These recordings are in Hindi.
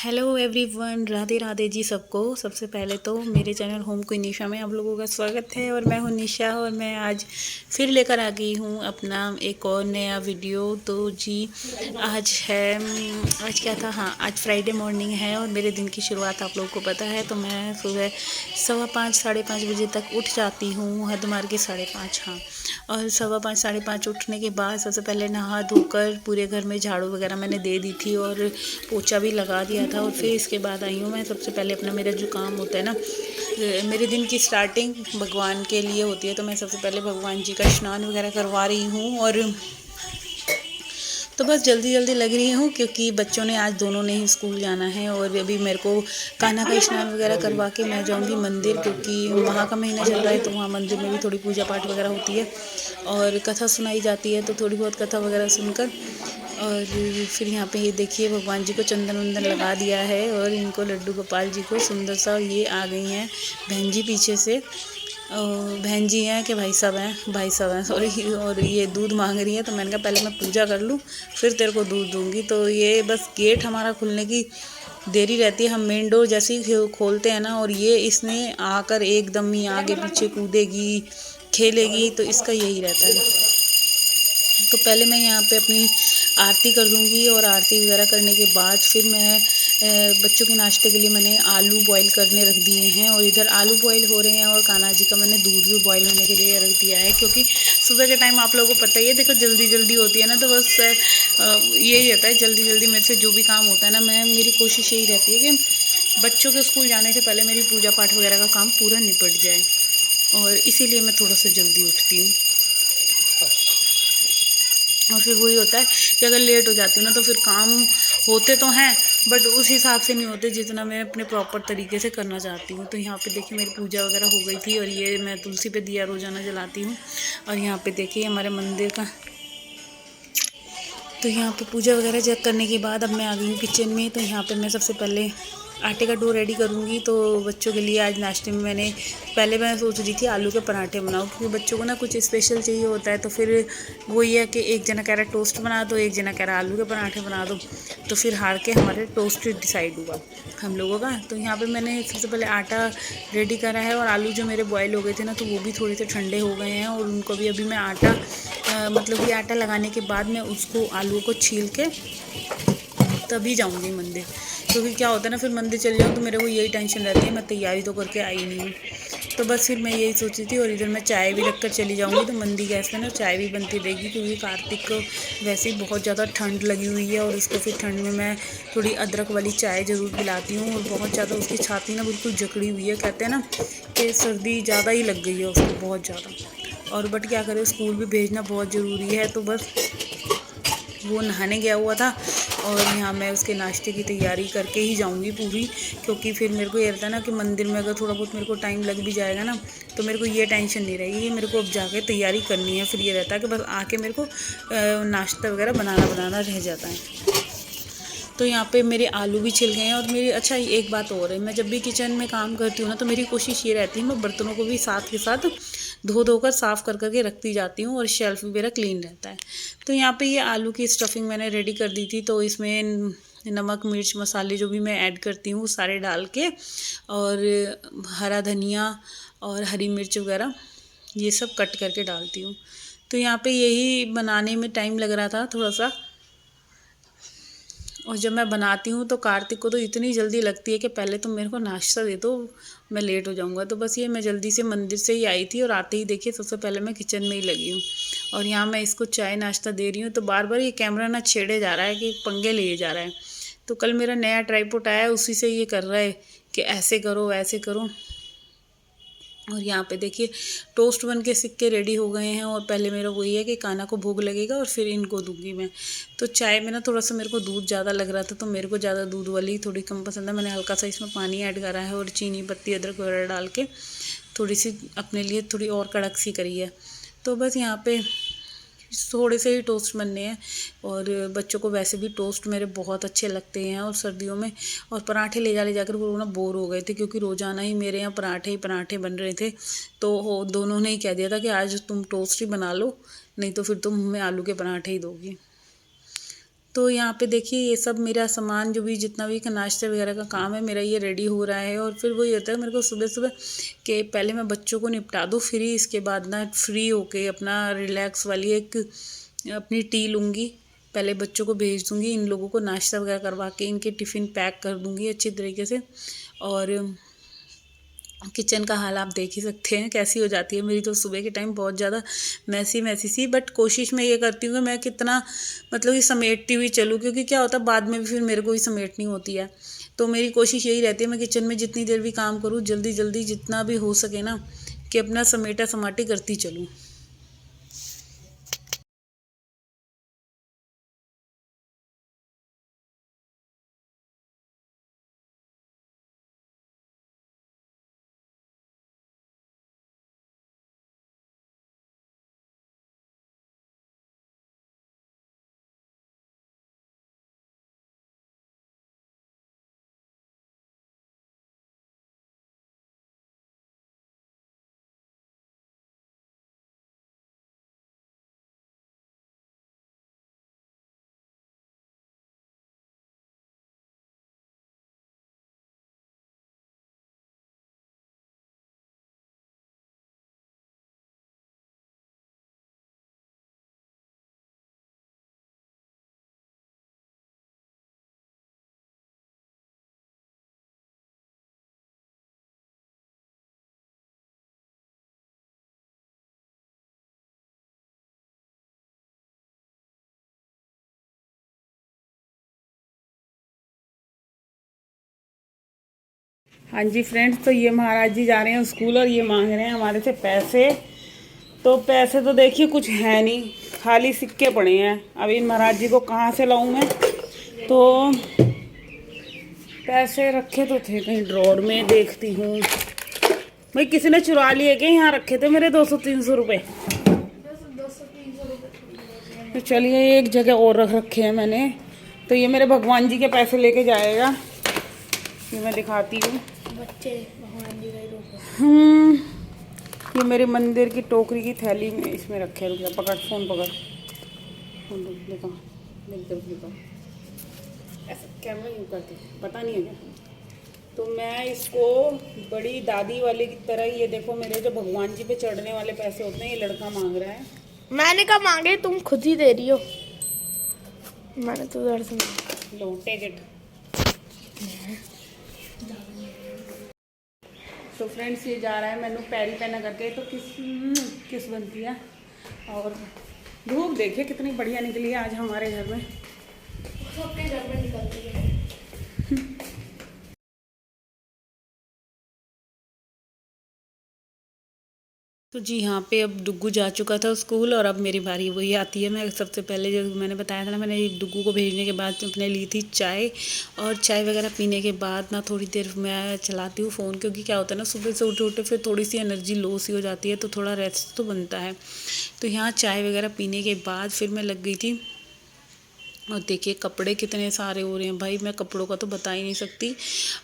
हेलो एवरीवन, राधे राधे जी सबको। सबसे पहले तो मेरे चैनल होम क्वीन निशा में आप लोगों का स्वागत है। और मैं हूँ निशा और मैं आज फिर लेकर आ गई हूँ अपना एक और नया वीडियो। तो जी आज है आज क्या था, हाँ आज फ्राइडे मॉर्निंग है और मेरे दिन की शुरुआत आप लोगों को पता है। तो मैं सुबह 5:15 5:30 बजे तक उठ जाती हूँ, हद मार के 5:30। हाँ, और 5:15 5:30 उठने के बाद सबसे पहले नहा धोकर पूरे घर में झाड़ू वगैरह मैंने दे दी थी और पोछा भी लगा दिया था। और फिर इसके बाद आई हूँ मैं। सबसे पहले अपना मेरा जो काम होता है ना, मेरे दिन की स्टार्टिंग भगवान के लिए होती है। तो मैं सबसे पहले भगवान जी का स्नान वगैरह करवा रही हूँ। और तो बस जल्दी जल्दी लग रही हूँ क्योंकि बच्चों ने आज दोनों ने ही स्कूल जाना है। और अभी मेरे को कान्हा का स्नान वगैरह करवा के मैं जाऊँगी मंदिर, क्योंकि वहाँ का महीना चल रहा है। तो वहाँ मंदिर में भी थोड़ी पूजा पाठ वगैरह होती है और कथा सुनाई जाती है। तो थोड़ी बहुत कथा वगैरह सुनकर और फिर यहाँ पे ये देखिए भगवान जी को चंदन वंदन लगा दिया है। और इनको लड्डू गोपाल जी को सुंदर सा, ये आ गई हैं बहन जी पीछे से। बहन जी हैं कि भाई साहब हैं, भाई साहब हैं सॉरी। और ये दूध मांग रही है। तो मैंने कहा पहले मैं पूजा कर लूँ फिर तेरे को दूध दूँगी। तो ये बस गेट हमारा खुलने की देरी रहती है। हम मेन डोर जैसे ही खोलते हैं ना, और ये इसने आकर एकदम ही आगे पीछे कूदेगी, खेलेगी। तो इसका यही रहता है। तो पहले मैं यहाँ पे अपनी आरती कर दूँगी और आरती वगैरह करने के बाद फिर मैं बच्चों के नाश्ते के लिए मैंने आलू बॉईल करने रख दिए हैं। और इधर आलू बॉईल हो रहे हैं और कान्हा जी का मैंने दूध भी बॉईल होने के लिए रख दिया है। क्योंकि सुबह के टाइम आप लोगों को पता ही है, देखो जल्दी जल्दी होती है ना। तो बस यही रहता है, जल्दी जल्दी मेरे से जो भी काम होता है ना, मेरी कोशिश यही रहती है कि बच्चों के स्कूल जाने से पहले मेरी पूजा पाठ वगैरह का काम पूरा निपट जाए। और इसीलिए मैं थोड़ा सा जल्दी उठती हूँ। और फिर वही होता है कि अगर लेट हो जाती हूँ ना, तो फिर काम होते तो हैं बट उस हिसाब से नहीं होते जितना मैं अपने प्रॉपर तरीके से करना चाहती हूँ। तो यहाँ पे देखिए मेरी पूजा वगैरह हो गई थी और ये मैं तुलसी पे दिया रोज़ाना जलाती हूँ। और यहाँ पे देखिए हमारे मंदिर का, तो यहाँ पे पूजा वगैरह चेक करने के बाद अब मैं आ गई हूँ किचन में। तो यहाँ पे मैं सबसे पहले आटे का डो रेडी करूँगी। तो बच्चों के लिए आज नाश्ते में मैं सोच रही थी आलू के पराठे बनाऊँ, क्योंकि बच्चों को ना कुछ स्पेशल चाहिए होता है। तो फिर वही है कि एक जना कह रहा है टोस्ट बना दो, एक जना कह रहा है आलू के पराठे बना दो। तो फिर हार के हमारे टोस्ट डिसाइड हुआ हम लोगों का। तो यहाँ पर मैंने सबसे पहले आटा रेडी करा है और आलू जो मेरे बॉयल हो गए थे ना, तो वो भी थोड़े से ठंडे हो गए हैं। और उनको भी अभी मैं आटा मतलब कि आटा लगाने के बाद मैं उसको आलू को छील के तभी जाऊंगी मंदिर। क्योंकि क्या होता है ना, फिर मंदिर चल जाऊँ तो मेरे को यही टेंशन रहती है, मैं तैयारी तो करके आई नहीं हूँ। तो बस फिर मैं यही सोची थी। और इधर मैं चाय भी रख कर चली जाऊँगी, तो मंदी गैस पे ना चाय भी बनती रहेगी। क्योंकि कार्तिक को वैसे ही बहुत ज़्यादा ठंड लगी हुई है और उसको फिर ठंड में मैं थोड़ी अदरक वाली चाय ज़रूर पिलाती हूँ। और बहुत ज़्यादा उसकी छाती ना बिल्कुल जकड़ी हुई है, कहते हैं ना कि सर्दी ज़्यादा ही लग गई है उसको, बहुत ज़्यादा। और बट क्या करें, स्कूल भी भेजना बहुत ज़रूरी है। तो बस वो नहाने गया हुआ था और यहाँ मैं उसके नाश्ते की तैयारी करके ही जाऊँगी पूरी। क्योंकि फिर मेरे को ये रहता है ना कि मंदिर में अगर थोड़ा बहुत मेरे को टाइम लग भी जाएगा ना, तो मेरे को ये टेंशन नहीं रहेगी कि मेरे को अब जाके तैयारी करनी है। फिर ये रहता है कि बस आके मेरे को नाश्ता वगैरह बनाना रह जाता है। तो यहाँ पे मेरे आलू भी छिल गए हैं। और मेरी अच्छा एक बात और है, मैं जब भी किचन में काम करती हूँ ना, तो मेरी कोशिश ये रहती है मैं बर्तनों को भी साथ के साथ धो कर साफ़ कर करके रखती जाती हूँ और शेल्फ भी मेरा क्लीन रहता है। तो यहाँ पे ये आलू की स्टफिंग मैंने रेडी कर दी थी। तो इसमें नमक मिर्च मसाले जो भी मैं ऐड करती हूँ सारे डाल के, और हरा धनिया और हरी मिर्च वगैरह ये सब कट करके डालती हूँ। तो यहाँ पे यही बनाने में टाइम लग रहा था थोड़ा सा। और जब मैं बनाती हूँ तो कार्तिक को तो इतनी जल्दी लगती है कि पहले तो मेरे को नाश्ता दे दो, मैं लेट हो जाऊँगा। तो बस ये मैं जल्दी से मंदिर से ही आई थी और आते ही देखिए सबसे पहले मैं किचन में ही लगी हूँ। और यहाँ मैं इसको चाय नाश्ता दे रही हूँ। तो बार बार ये कैमरा ना छेड़े जा रहा है कि पंगे लिए जा रहा है। तो कल मेरा नया ट्राइपॉड आया है, उसी से ये कर रहा है कि ऐसे करो वैसे करो। और यहाँ पे देखिए टोस्ट बन के सिक्के रेडी हो गए हैं। और पहले मेरा वही है कि कान्हा को भोग लगेगा और फिर इनको दूंगी मैं। तो चाय में ना थोड़ा सा मेरे को दूध ज़्यादा लग रहा था, तो मेरे को ज़्यादा दूध वाली थोड़ी कम पसंद है। मैंने हल्का सा इसमें पानी ऐड करा है और चीनी पत्ती अदरक वगैरह डाल के थोड़ी सी अपने लिए थोड़ी और कड़क सी करी है। तो बस यहाँ पे थोड़े से ही टोस्ट बनने हैं। और बच्चों को वैसे भी टोस्ट मेरे बहुत अच्छे लगते हैं और सर्दियों में। और पराठे ले जाकर वो ना बोर हो गए थे, क्योंकि रोज़ाना ही मेरे यहाँ पराठे ही पराठे बन रहे थे। तो दोनों ने ही कह दिया था कि आज तुम टोस्ट ही बना लो, नहीं तो फिर तुम हमें आलू के पराठे ही दोगी। तो यहाँ पे देखिए ये सब मेरा सामान जो भी जितना भी नाश्ते वगैरह का काम है मेरा ये रेडी हो रहा है। और फिर वही होता है मेरे को सुबह सुबह कि पहले मैं बच्चों को निपटा दूँ फ्री, इसके बाद ना फ्री होके अपना रिलैक्स वाली एक अपनी टी लूँगी। पहले बच्चों को भेज दूँगी, इन लोगों को नाश्ता वगैरह करवा के इनके टिफ़िन पैक कर दूँगी अच्छी तरीके से। और किचन का हाल आप देख ही सकते हैं कैसी हो जाती है मेरी तो सुबह के टाइम, बहुत ज़्यादा मैसी मैसी सी। बट कोशिश मैं ये करती हूँ कि मैं कितना मतलब ये समेटती हुई चलूँ, क्योंकि क्या होता है बाद में भी फिर मेरे को ही समेटनी होती है। तो मेरी कोशिश यही रहती है मैं किचन में जितनी देर भी काम करूँ जल्दी जल्दी जितना भी हो सके ना कि अपना समेटा समाटी करती चलूँ। हाँ जी फ्रेंड्स, तो ये महाराज जी जा रहे हैं स्कूल और ये मांग रहे हैं हमारे से पैसे। तो पैसे तो देखिए कुछ है नहीं, खाली सिक्के पड़े हैं। अब इन महाराज जी को कहाँ से लाऊं मैं? तो पैसे रखे तो थे कहीं ड्रॉर में, देखती हूँ। भाई किसी ने चुरा लिए क्या? यहाँ रखे थे मेरे 200-300 रुपये। तो चलिए एक जगह और रख रखे हैं मैंने। तो ये मेरे भगवान जी के पैसे लेके जाएगा, ये मैं दिखाती हूँ। बच्चे भगवान जी ये मेरे मंदिर की टोकरी की थैली में इसमें रखे। रुक जा, पकड़ फ़ोन पकड़, देखो देखो ऐसा कैमरा यूँ करते पता नहीं है क्या। तो मैं इसको बड़ी दादी वाले की तरह, ये देखो मेरे जो भगवान जी पे चढ़ने वाले पैसे होते हैं ये लड़का मांग रहा है। मैंने कहा मांगे, तुम खुद ही दे रही हो। मैंने तो उधर से लो टेक इट। तो फ्रेंड्स ये जा रहा है मैनू पैरी पहना करके, तो किस बनती है। और धूप देखिए कितनी बढ़िया निकली है आज हमारे घर में। सबके घर में निकलती है। तो जी हाँ पे अब डुग्गू जा चुका था स्कूल और अब मेरी बारी वही आती है। मैं सबसे पहले जो मैंने बताया था ना, मैंने डुग्गू को भेजने के बाद अपने ली थी चाय। और चाय वगैरह पीने के बाद ना थोड़ी देर मैं चलाती हूँ फ़ोन, क्योंकि क्या होता है ना सुबह से उठे उठे फिर थोड़ी सी एनर्जी लो सी हो जाती है, तो थोड़ा रेस्ट तो बनता है। तो यहाँ चाय वगैरह पीने के बाद फिर मैं लग गई थी। और देखिए कपड़े कितने सारे हो रहे हैं भाई, मैं कपड़ों का तो बता ही नहीं सकती।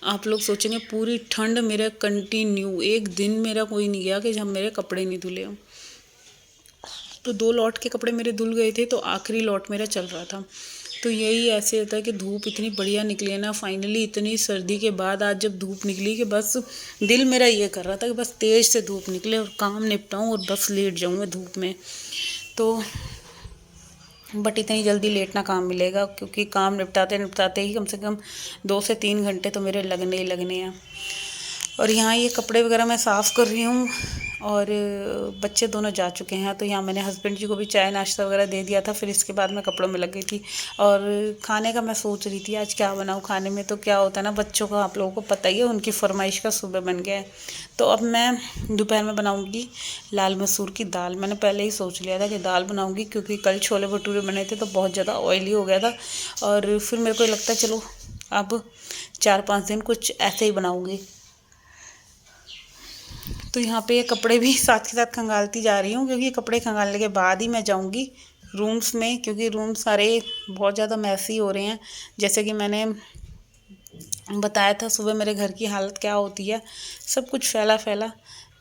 आप लोग सोचेंगे पूरी ठंड मेरा कंटिन्यू, एक दिन मेरा कोई नहीं गया कि जब मेरे कपड़े नहीं धुले हों। तो 2 लॉट के कपड़े मेरे धुल गए थे, तो आखिरी लॉट मेरा चल रहा था। तो यही ऐसे होता है कि धूप इतनी बढ़िया निकली है ना फाइनली, इतनी सर्दी के बाद आज जब धूप निकली कि बस दिल मेरा ये कर रहा था कि बस तेज़ से धूप निकले और काम निपटाऊँ और बस लेट जाऊँ मैं धूप में। तो बट इतनी जल्दी लेटना काम मिलेगा, क्योंकि काम निपटाते निपटाते ही कम से कम 2 से 3 घंटे तो मेरे लगने ही लगने हैं। और यहाँ ये कपड़े वगैरह मैं साफ़ कर रही हूँ और बच्चे दोनों जा चुके हैं। तो यहाँ मैंने हस्बैंड जी को भी चाय नाश्ता वगैरह दे दिया था, फिर इसके बाद मैं कपड़ों में लग गई थी। और खाने का मैं सोच रही थी आज क्या बनाऊँ खाने में। तो क्या होता है ना बच्चों का आप लोगों को पता ही है, उनकी फरमाइश का सुबह बन गया है। तो अब मैं दोपहर में बनाऊँगी लाल मसूर की दाल। मैंने पहले ही सोच लिया था कि दाल बनाऊँगी, क्योंकि कल छोले भटूरे बने थे तो बहुत ज़्यादा ऑयली हो गया था। और फिर मेरे को लगता है चलो अब 4-5 दिन कुछ ऐसे ही बनाऊँगी। तो यहाँ पे ये कपड़े भी साथ के साथ खंगालती जा रही हूँ, क्योंकि कपड़े खंगालने के बाद ही मैं जाऊँगी रूम्स में, क्योंकि रूम सारे बहुत ज़्यादा मैसी हो रहे हैं। जैसे कि मैंने बताया था सुबह मेरे घर की हालत क्या होती है, सब कुछ फैला फैला।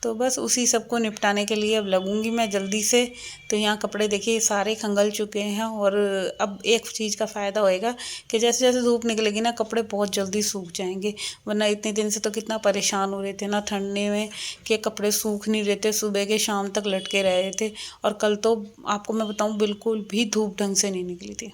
तो बस उसी सब को निपटाने के लिए अब लगूंगी मैं जल्दी से। तो यहाँ कपड़े देखिए सारे खंगल चुके हैं, और अब एक चीज़ का फ़ायदा होएगा कि जैसे जैसे धूप निकलेगी ना कपड़े बहुत जल्दी सूख जाएंगे। वरना इतने दिन से तो कितना परेशान हो रहे थे ना ठंडे में कि कपड़े सूख नहीं रहे थे, सुबह के शाम तक लटके रहे थे। और कल तो आपको मैं बताऊँ बिल्कुल भी धूप ढंग से नहीं निकली थी।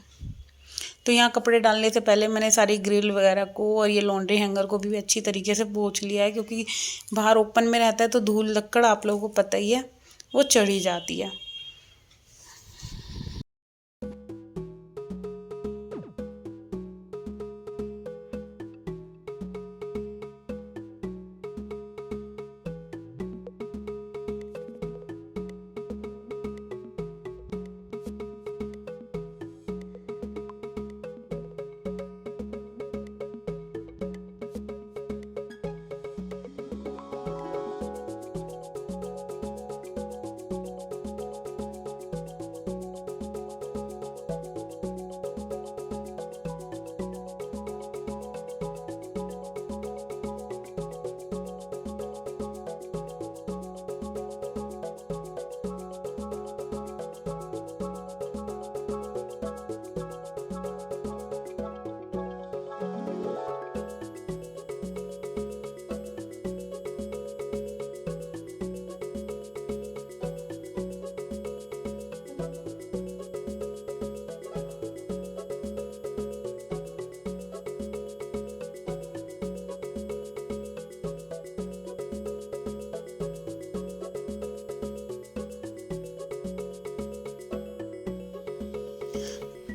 तो यहाँ कपड़े डालने से पहले मैंने सारी ग्रिल वगैरह को और ये लॉन्ड्री हैंगर को भी अच्छी तरीके से पोंछ लिया है, क्योंकि बाहर ओपन में रहता है तो धूल लक्कड़ आप लोगों को पता ही है वो चढ़ी जाती है।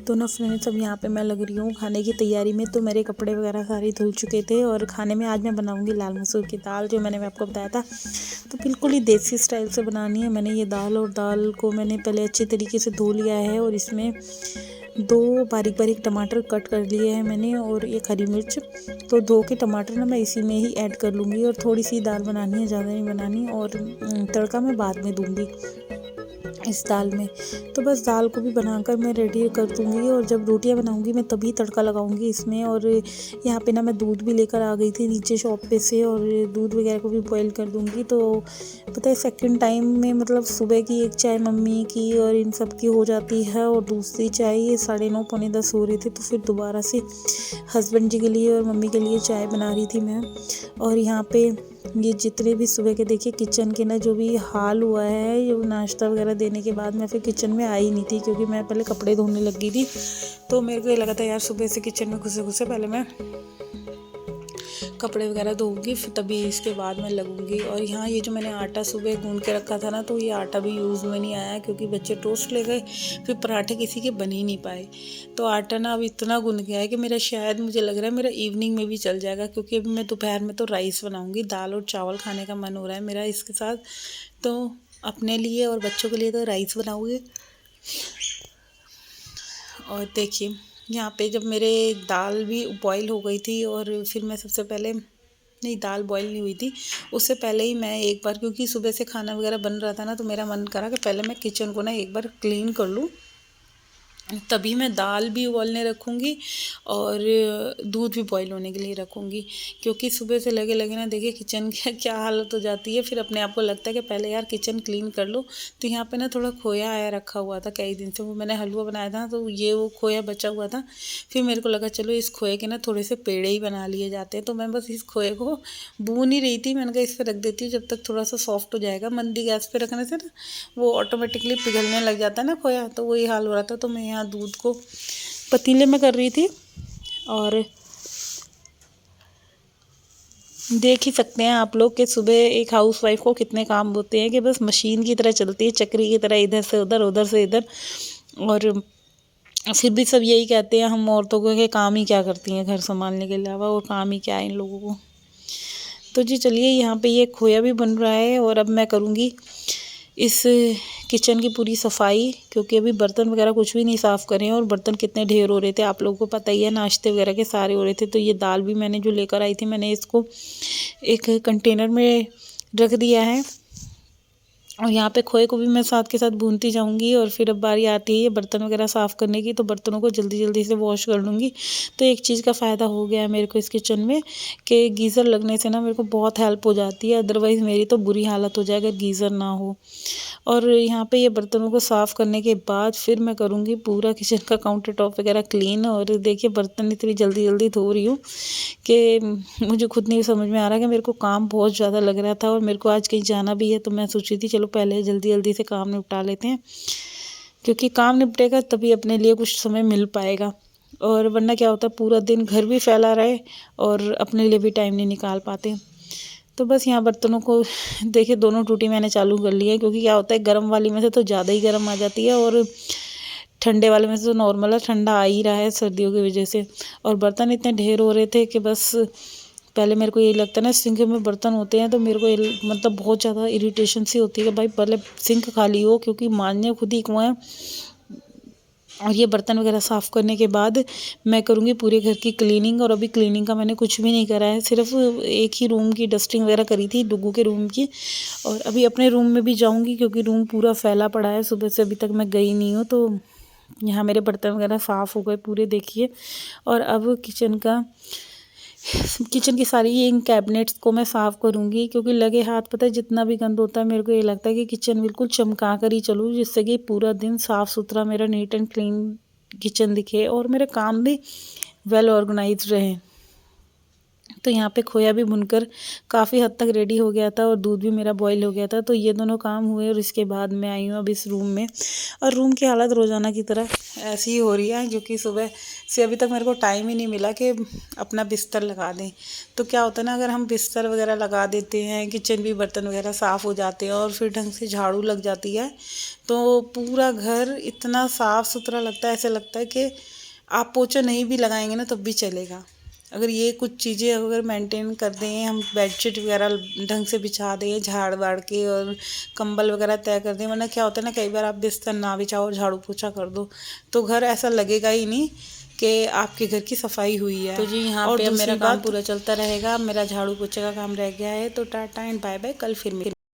तो ना फ्रेंड्स अब यहाँ पे मैं लग रही हूँ खाने की तैयारी में। तो मेरे कपड़े वगैरह सारे धुल चुके थे, और खाने में आज मैं बनाऊँगी लाल मसूर की दाल, जो मैंने आपको बताया था। तो बिल्कुल ही देसी स्टाइल से बनानी है। मैंने ये दाल, और दाल को मैंने पहले अच्छे तरीके से धो लिया है, और इसमें 2 बारीक बारीक टमाटर कट कर लिए हैं मैंने, और 1 हरी मिर्च। तो धो के टमाटर ना मैं इसी में ही ऐड कर लूँगी, और थोड़ी सी दाल बनानी है, ज़्यादा नहीं बनानी, और तड़का मैं बाद में दूँगी इस दाल में। तो बस दाल को भी बनाकर मैं रेडी कर दूँगी, और जब रोटियां बनाऊँगी मैं तभी तड़का लगाऊँगी इसमें। और यहाँ पे ना मैं दूध भी लेकर आ गई थी नीचे शॉप पे से, और दूध वगैरह को भी बॉईल कर दूँगी। तो पता है सेकंड टाइम में मतलब सुबह की एक चाय मम्मी की और इन सब की हो जाती है, और दूसरी चाय ये 9:30 पौने 10 हो रहे थे। तो फिर दोबारा से हस्बैंड जी के लिए और मम्मी के लिए चाय बना रही थी मैं। और यहाँ पे ये जितने भी सुबह के देखिए किचन के ना जो भी हाल हुआ है, ये नाश्ता वगैरह देने के बाद मैं फिर किचन में आई नहीं थी, क्योंकि मैं पहले कपड़े धोने लग गई थी। तो मेरे को ये लगा था यार सुबह से किचन में घुसे घुसे पहले मैं कपड़े वगैरह धोऊंगी, फिर तभी इसके बाद मैं लगूंगी। और यहाँ ये जो मैंने आटा सुबह गूंद के रखा था ना, तो ये आटा भी यूज़ में नहीं आया, क्योंकि बच्चे टोस्ट ले गए, फिर पराठे किसी के बन ही नहीं पाए। तो आटा ना अब इतना गूंद गया है कि मेरा शायद मुझे लग रहा है मेरा इवनिंग में भी चल जाएगा, क्योंकि अभी मैं दोपहर में तो राइस बनाऊँगी। दाल और चावल खाने का मन हो रहा है मेरा इसके साथ, तो अपने लिए और बच्चों के लिए तो राइस बनाऊँगी। और देखिए यहाँ पे जब मेरे दाल भी बॉईल हो गई थी, और फिर मैं सबसे पहले नहीं, दाल बॉईल नहीं हुई थी, उससे पहले ही मैं एक बार, क्योंकि सुबह से खाना वगैरह बन रहा था ना, तो मेरा मन करा कि पहले मैं किचन को ना एक बार क्लीन कर लूँ, तभी मैं दाल भी उबालने रखूँगी और दूध भी बॉईल होने के लिए रखूँगी। क्योंकि सुबह से लगे लगे ना देखिए किचन की क्या हालत हो जाती है, फिर अपने आप को लगता है कि पहले यार किचन क्लीन कर लो। तो यहाँ पे ना थोड़ा खोया आया रखा हुआ था कई दिन से, वो मैंने हलवा बनाया था, तो ये वो खोया बचा हुआ था। फिर मेरे को लगा चलो इस खोए के ना थोड़े से पेड़े ही बना लिए जाते हैं। तो मैं बस इस खोए को भून ही रही थी, मैंने कहा इस पर रख देती हूँ जब तक थोड़ा सा सॉफ्ट हो जाएगा। मंदी गैस पे रखने से ना वो ऑटोमेटिकली पिघलने लग जाता है ना खोया, तो वही हाल हो रहा था। तो मैं यहाँ दूध को पतीले में कर रही थी, और देख ही सकते हैं आप लोग कि सुबह एक हाउसवाइफ को कितने काम होते हैं, कि बस मशीन की तरह चलती है, चक्री की तरह, इधर से उधर उधर से इधर। और फिर भी सब यही कहते हैं हम औरतों को कि काम ही क्या करती हैं घर संभालने के अलावा, और काम ही क्या है इन लोगों को। तो जी चलिए यहाँ पे ये खोया भी बन रहा है, और अब मैं करूँगी इस किचन की पूरी सफाई, क्योंकि अभी बर्तन वगैरह कुछ भी नहीं साफ़ करे हैं, और बर्तन कितने ढेर हो रहे थे आप लोगों को पता ही है, नाश्ते वगैरह के सारे हो रहे थे। तो ये दाल भी मैंने जो लेकर आई थी, मैंने इसको एक कंटेनर में रख दिया है, और यहाँ पे खोए को भी मैं साथ के साथ भूनती जाऊँगी। और फिर अब बारी आती है ये बर्तन वगैरह साफ़ करने की, तो बर्तनों को जल्दी जल्दी से वॉश कर लूँगी। तो एक चीज़ का फ़ायदा हो गया है मेरे को इस किचन में कि गीज़र लगने से ना मेरे को बहुत हेल्प हो जाती है, अदरवाइज़ मेरी तो बुरी हालत हो जाए अगर गीज़र ना हो। और यहाँ पे ये बर्तनों को साफ़ करने के बाद फिर मैं करूँगी पूरा किचन का काउंटर टॉप वगैरह क्लीन। और देखिए बर्तन इतनी जल्दी जल्दी धो रही हूँ कि मुझे खुद नहीं समझ में आ रहा कि मेरे को काम बहुत ज़्यादा लग रहा था और मेरे को आज कहीं जाना भी है, तो मैं सोच रही थी चलो पहले जल्दी जल्दी से काम निपटा लेते हैं, क्योंकि काम निपटेगा तभी अपने लिए कुछ समय मिल पाएगा। और वरना क्या होता है पूरा दिन घर भी फैला रहे और अपने लिए भी टाइम नहीं निकाल पाते। तो बस यहाँ बर्तनों को देखिए दोनों टूटी मैंने चालू कर ली है, क्योंकि क्या होता है गर्म वाली में से तो ज़्यादा ही गर्म आ जाती है और ठंडे वाले में से तो नॉर्मल है, ठंडा आ ही रहा है सर्दियों की वजह से। और बर्तन इतने ढेर हो रहे थे कि बस पहले मेरे को यही लगता है ना सिंक में बर्तन होते हैं तो मेरे को मतलब बहुत ज़्यादा इरिटेशन सी होती है कि भाई पहले सिंक खाली हो, क्योंकि मांजने खुद ही कुआं है। और ये बर्तन वगैरह साफ़ करने के बाद मैं करूँगी पूरे घर की क्लीनिंग। और अभी क्लीनिंग का मैंने कुछ भी नहीं करा है, सिर्फ एक ही रूम की डस्टिंग वगैरह करी थी, डुग्गू के रूम की। और अभी अपने रूम में भी जाऊँगी क्योंकि रूम पूरा फैला पड़ा है, सुबह से अभी तक मैं गई नहीं हूँ। तो यहाँ मेरे बर्तन वगैरह साफ़ हो गए पूरे देखिए। और अब किचन की सारी इन कैबिनेट्स को मैं साफ़ करूँगी, क्योंकि लगे हाथ पता है जितना भी गंद होता है मेरे को ये लगता है कि किचन बिल्कुल चमका कर ही चलूँ, जिससे कि पूरा दिन साफ़ सुथरा मेरा नीट एंड क्लीन किचन दिखे और मेरे काम भी वेल ऑर्गेनाइज्ड रहे। तो यहाँ पे खोया भी भुनकर काफ़ी हद तक रेडी हो गया था और दूध भी मेरा बॉईल हो गया था। तो ये दोनों काम हुए और इसके बाद मैं आई हूँ अब इस रूम में। और रूम की हालत रोज़ाना की तरह ऐसी ही हो रही है, क्योंकि सुबह से अभी तक मेरे को टाइम ही नहीं मिला कि अपना बिस्तर लगा दें। तो क्या होता है ना, अगर हम बिस्तर वगैरह लगा देते हैं, किचन भी बर्तन वगैरह साफ़ हो जाते हैं और फिर ढंग से झाड़ू लग जाती है, तो पूरा घर इतना साफ़ सुथरा लगता है, ऐसे लगता है कि आप पोछा नहीं भी लगाएंगे ना तब भी चलेगा। अगर ये कुछ चीज़ें अगर मेंटेन कर दें, हम बेडशीट वगैरह ढंग से बिछा दें झाड़ वाड़ के और कंबल वगैरह तय कर दें, वरना क्या होता है ना कई बार आप बिस्तर ना बिछाओ और झाड़ू पोछा कर दो तो घर ऐसा लगेगा ही नहीं कि आपके घर की सफाई हुई है। तो जी यहाँ पे अब मेरा काम पूरा चलता रहेगा, मेरा झाड़ू पोछे का काम रह गया है। तो टाटा एंड बाय बाय, कल फिर मिलेंगे।